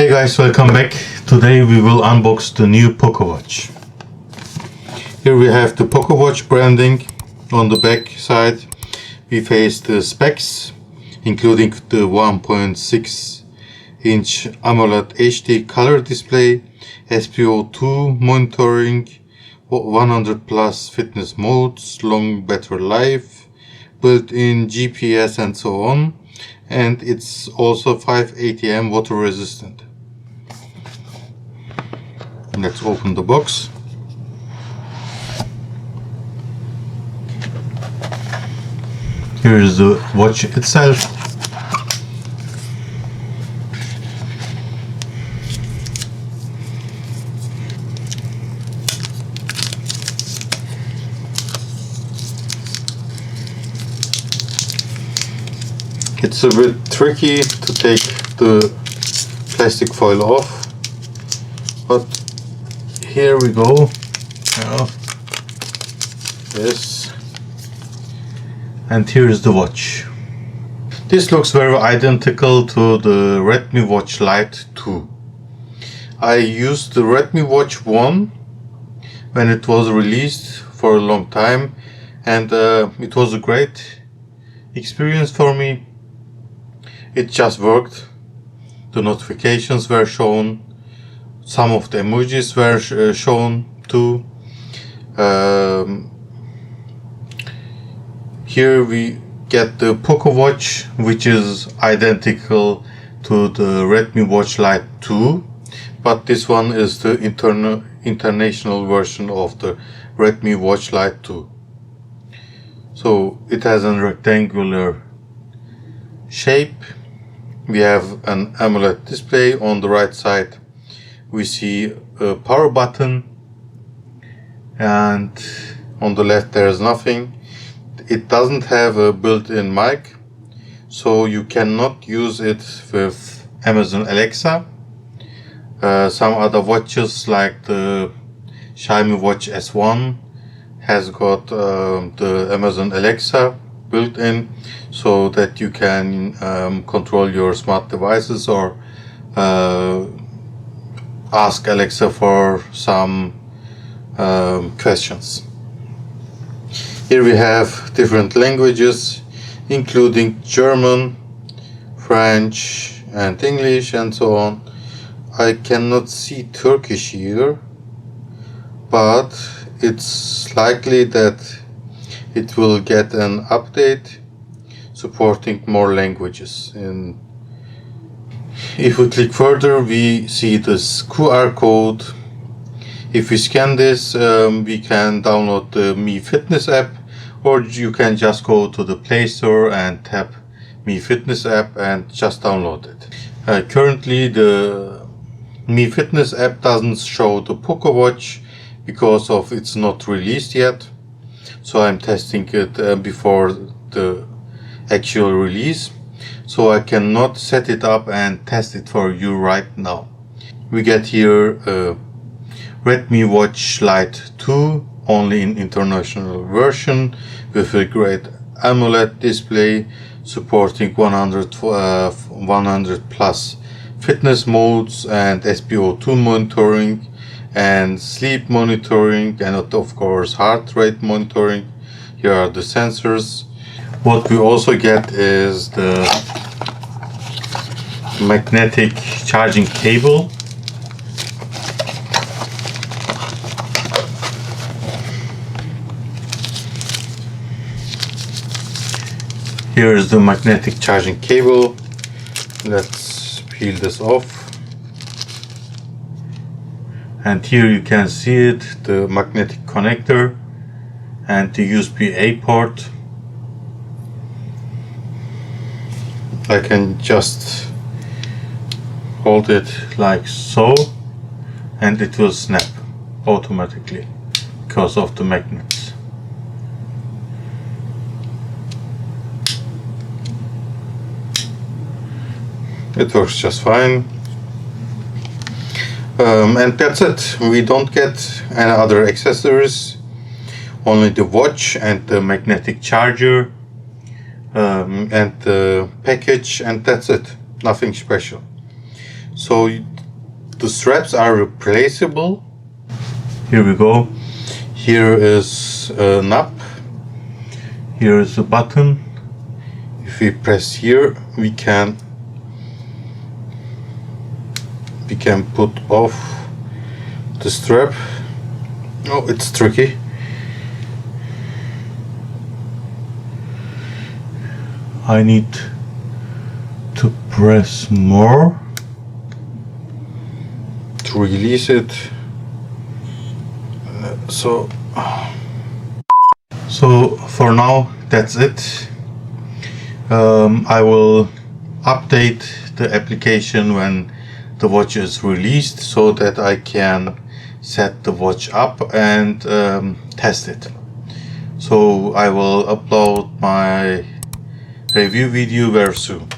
Hey guys, welcome back. Today we will unbox the new Poco Watch. Here we have the Poco Watch branding. On the back side we face the specs, including the 1.6-inch AMOLED HD color display, SpO2 monitoring, 100 plus fitness modes, long battery life, built-in GPS and so on. And it's also 5 ATM water resistant. Let's open the box. Here is the watch itself. It's a bit tricky to take the plastic foil off, but here we go. Yes, and here is the watch. This looks very identical to the Redmi Watch Lite 2. I used the Redmi Watch 1 when it was released for a long time, and it was a great experience for me. It just worked. The notifications were shown. Some of the emojis were shown too. Here we get the Poco Watch, which is identical to the Redmi Watch Lite 2, but this one is the international version of the Redmi Watch Lite 2. So it has a rectangular shape. We have an AMOLED display. On the right side we see a power button, and on the left there is nothing. It doesn't have a built-in mic, so you cannot use it with Amazon Alexa. Some other watches like the Xiaomi Watch S1 has got the Amazon Alexa built in, so that you can control your smart devices or ask Alexa for some questions. Here we have different languages, including German, French and English and so on. I cannot see Turkish here, but it's likely that it will get an update supporting more languages. And if we click further, we see this QR code. If we scan this, we can download the 𝗵 app, or you can just go to the Play Store and tap 𝗵 app and just download it. Currently the 𝗵 app doesn't show the Poco Watch because of it's not released yet. So I'm testing it before the actual release, so I cannot set it up and test it for you right now. We get here a Redmi Watch Lite 2, only in international version, with a great AMOLED display supporting 100 plus fitness modes and SpO2 monitoring and sleep monitoring, and of course heart rate monitoring. Here are the sensors. What we also get is the magnetic charging cable. Here is the magnetic charging cable. Let's peel this off. And here you can see it, the magnetic connector and the USB-A port. I can just hold it like so, and it will snap automatically because of the magnets. It works just fine. And that's it. We don't get any other accessories, only the watch and the magnetic charger and the package, and that's it. Nothing special. So the straps are replaceable. Here we go. Here is a knob. Here is a button. If we press here, we can put off the strap. Oh, it's tricky. I need to press more to release it. So for now, that's it. I will update the application when the watch is released, so that I can set the watch up and test it. So I will upload my review video very soon.